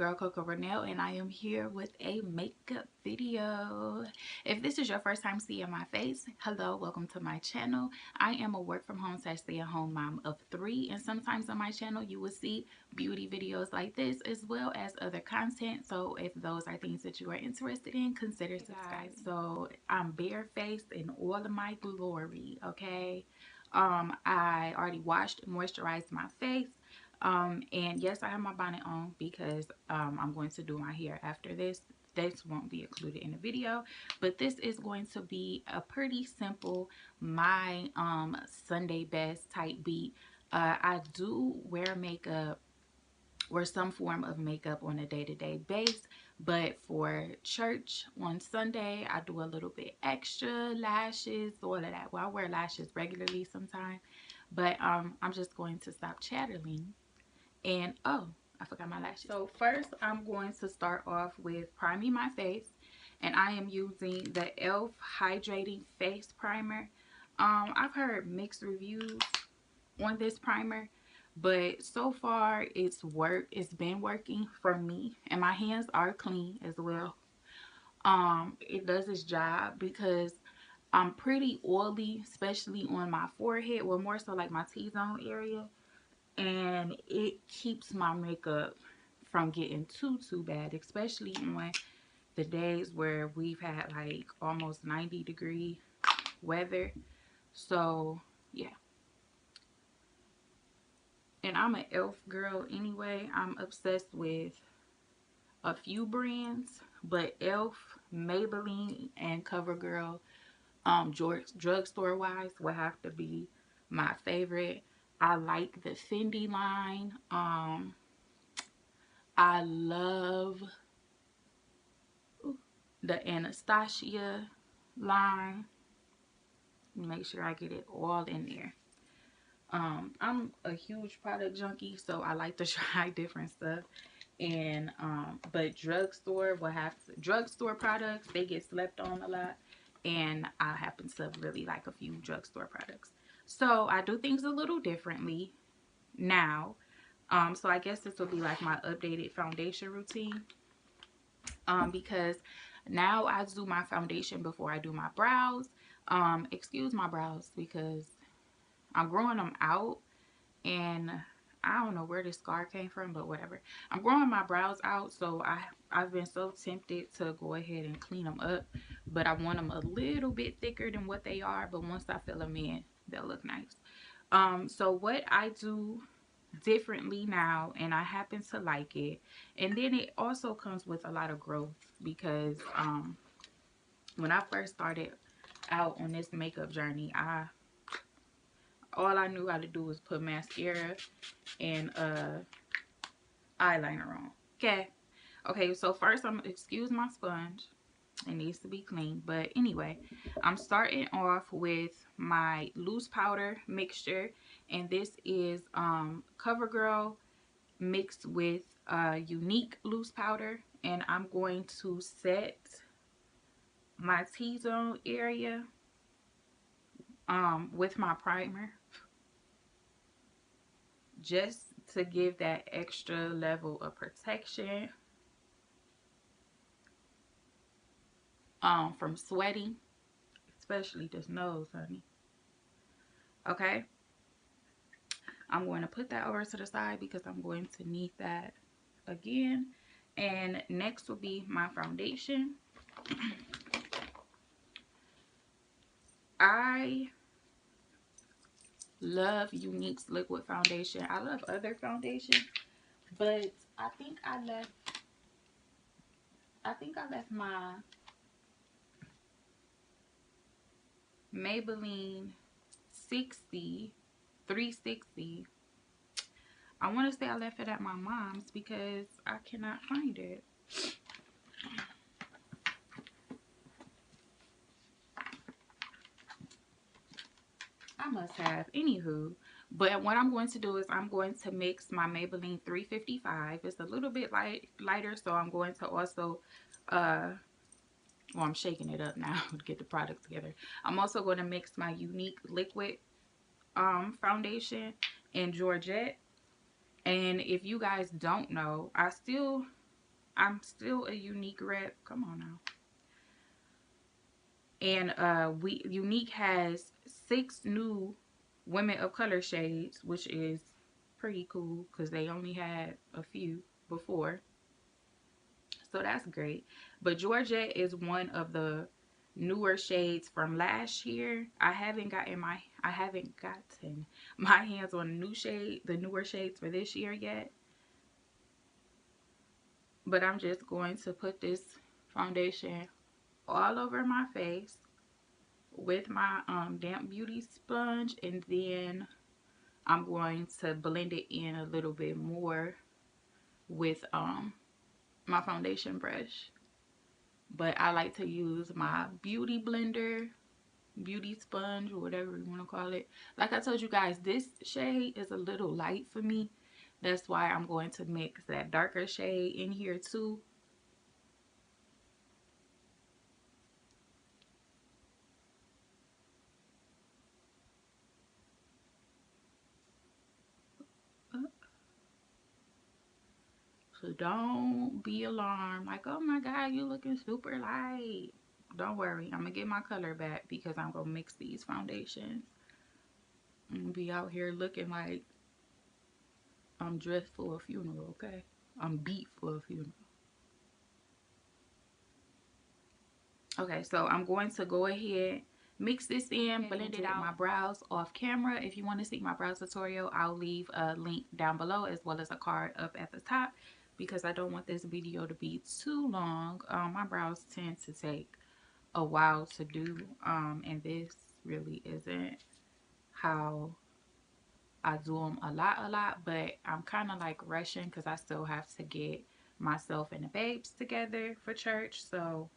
girl CoCo, and I am here with a makeup video. If this is your first time seeing my face, hello, welcome to my channel. I am a work from home / stay-at-home mom of 3, and sometimes on my channel you will see beauty videos like this as well as other content. So if those are things that you are interested in, consider subscribing. So I'm barefaced in all of my glory, okay? I already washed and moisturized my face. And yes, I have my bonnet on because I'm going to do my hair after this. This won't be included in the video, but this is going to be a pretty simple my Sunday best type beat. I do wear makeup or some form of makeup on a day-to-day base, but for church on Sunday I do a little bit extra, lashes, all of that. Well, I wear lashes regularly sometimes, but I'm just going to stop chattering. And oh, I forgot my lashes. So first I'm going to start off with priming my face, and I am using the e.l.f. hydrating face primer. I've heard mixed reviews on this primer, but so far it's been working for me, and my hands are clean as well. It does its job because I'm pretty oily, especially on my forehead, well, more so like my T-zone area, and it keeps my makeup from getting too bad, especially on the days where we've had like almost 90-degree weather. So yeah, and I'm an e.l.f. girl anyway. I'm obsessed with a few brands, but e.l.f., Maybelline, and CoverGirl, drugstore wise, will have to be my favorite. I like the Fendi line. I love the Anastasia line. Make sure I get it all in there. I'm a huge product junkie, so I like to try different stuff. And but drugstore products, they get slept on a lot, and I happen to really like a few drugstore products. So I do things a little differently now. So I guess this will be like my updated foundation routine. Because now I do my foundation before I do my brows. Excuse my brows because I'm growing them out, and I don't know where this scar came from, but whatever. I'm growing my brows out, so I've been so tempted to go ahead and clean them up, but I want them a little bit thicker than what they are. But once I fill them in, they'll look nice. So what I do differently now, and I happen to like it, and then it also comes with a lot of growth because when I first started out on this makeup journey, all I knew how to do was put mascara and eyeliner on. Okay, so first I'm excuse my sponge, it needs to be clean. But anyway, I'm starting off with my loose powder mixture, and this is CoverGirl mixed with Unique loose powder, and I'm going to set my T-zone area with my primer, just to give that extra level of protection from sweating, especially this nose, honey. Okay, I'm going to put that over to the side because I'm going to need that again. And next will be my foundation. I love Unique's liquid foundation. I love other foundations, but I think I left my Maybelline 360. I want to say I left it at my mom's because I cannot find it. I must have. Anywho, but what I'm going to do is I'm going to mix my Maybelline 355. It's a little bit lighter, so I'm going to also well, I'm shaking it up now to get the product together. I'm also going to mix my Unique liquid foundation in Georgette. And if you guys don't know, I still I'm still a Unique rep. Come on now. And Unique has 6 new women of color shades, which is pretty cool because they only had a few before. So that's great. But Georgette is one of the newer shades from last year. I haven't gotten my hands on the newer shades for this year yet. But I'm just going to put this foundation all over my face with my damp beauty sponge, and then I'm going to blend it in a little bit more with my foundation brush. But I like to use my beauty blender, beauty sponge, or whatever you want to call it. Like I told you guys, this shade is a little light for me. That's why I'm going to mix that darker shade in here too. So don't be alarmed. Like, oh my God, you looking super light. Don't worry. I'm going to get my color back because I'm going to mix these foundations. I'm going to be out here looking like I'm dressed for a funeral, okay? I'm beat for a funeral. Okay, so I'm going to go ahead, mix this in, blend it out. My brows off camera. If you want to see my brows tutorial, I'll leave a link down below as well as a card up at the top because I don't want this video to be too long. My brows tend to take a while to do, and this really isn't how I do them a lot, but I'm kind of like rushing because I still have to get myself and the babes together for church, so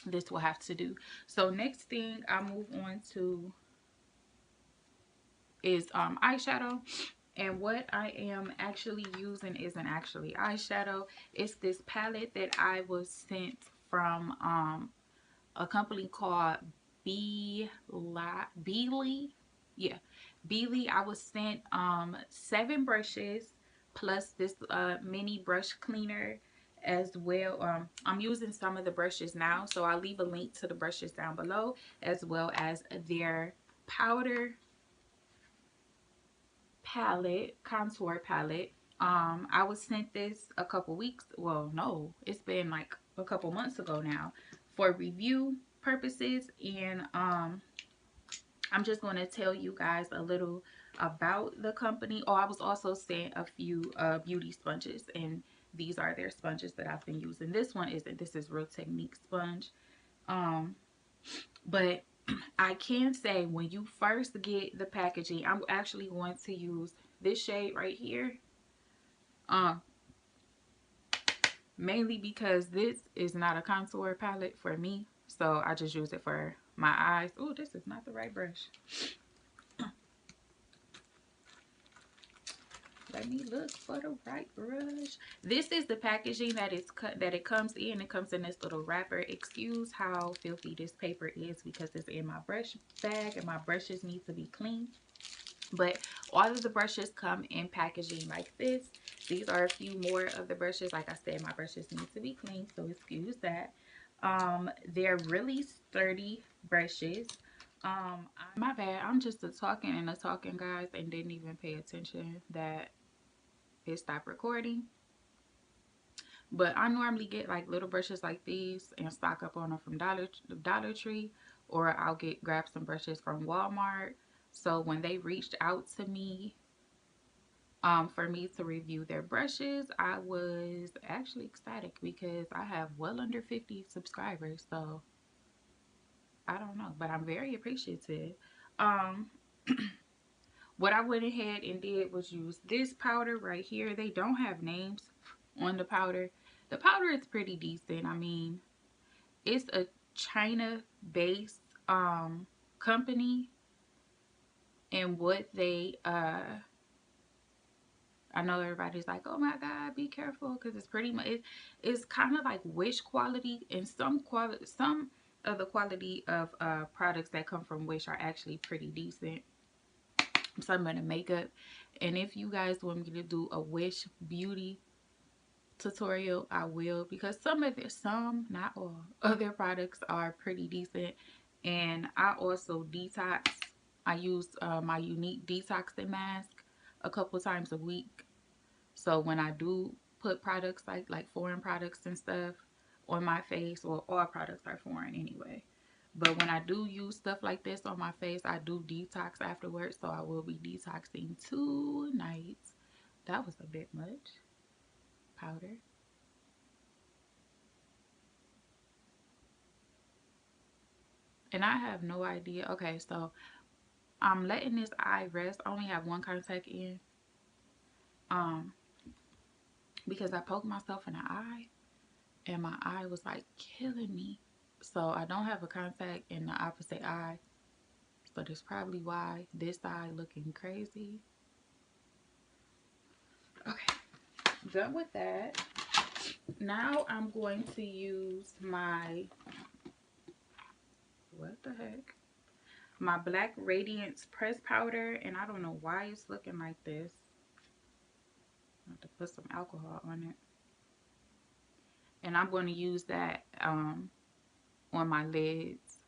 this will have to do. So next thing I move on to is eyeshadow, and what I am actually using isn't actually eyeshadow. It's this palette that I was sent from a company called Beakey. Yeah, Beakey. I was sent 7 brushes plus this mini brush cleaner as well. I'm using some of the brushes now, so I'll leave a link to the brushes down below as well as their powder palette, contour palette. I was sent this a couple weeks, well no, it's been like a couple months ago now for review purposes, and I'm just going to tell you guys a little about the company. Oh, I was also sent a few beauty sponges, and these are their sponges that I've been using. This one isn't. This is Real Technique sponge. But I can say when you first get the packaging, I'm actually going to use this shade right here. Mainly because this is not a contour palette for me. So I just use it for my eyes. Oh, this is not the right brush. Let me look for the right brush. This is the packaging that it comes in. It comes in this little wrapper. Excuse how filthy this paper is because it's in my brush bag and my brushes need to be clean. But all of the brushes come in packaging like this. These are a few more of the brushes. Like I said, my brushes need to be clean, so excuse that. They're really sturdy brushes. My bad. I'm just a talking guys, and didn't even pay attention that it stopped recording. But I normally get like little brushes like these and stock up on them from Dollar Tree, or I'll grab some brushes from Walmart. So when they reached out to me for me to review their brushes, I was actually ecstatic because I have well under 50 subscribers. So I don't know, but I'm very appreciative. What I went ahead and did was use this powder right here. They don't have names on the powder. The powder is pretty decent. I mean, it's a China based company, and what they I know everybody's like, oh my God, be careful, because it's pretty much it's kind of like Wish quality, and some of the quality of products that come from Wish are actually pretty decent. Some of the makeup, and if you guys want me to do a Wish beauty tutorial, I will, because some of it, some, not all, other products are pretty decent. And I also detox. I use my Unique detoxing mask a couple times a week. So when I do put products like foreign products and stuff on my face, or all products are foreign anyway. But when I do use stuff like this on my face, I do detox afterwards. So I will be detoxing tonight. That was a bit much powder. And I have no idea. Okay, so I'm letting this eye rest. I only have one contact in. Because I poked myself in the eye and my eye was like killing me. So I don't have a contact in the opposite eye. So that's probably why this eye looking crazy. Okay, done with that. Now I'm going to use my, what the heck? My black Radiance press powder, and I don't know why it's looking like this. I have to put some alcohol on it. And I'm going to use that on my lids.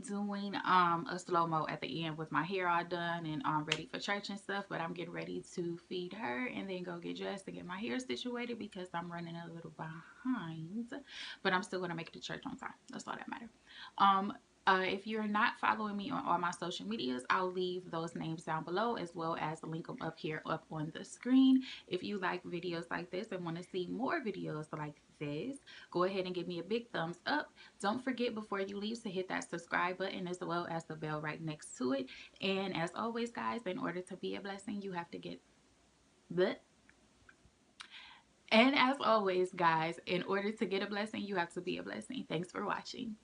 doing a slow-mo at the end with my hair all done and ready for church and stuff, but I'm getting ready to feed her and then go get dressed and get my hair situated because I'm running a little behind, but I'm still going to make it to church on time. That's all that matters. If you're not following me on all my social medias, I'll leave those names down below as well as link them up here up on the screen. If you like videos like this and want to see more videos like this, go ahead and give me a big thumbs up. Don't forget before you leave to hit that subscribe button as well as the bell right next to it. And as always, guys, in order to be a blessing, you have to get the and as always, guys, in order to get a blessing, you have to be a blessing. Thanks for watching.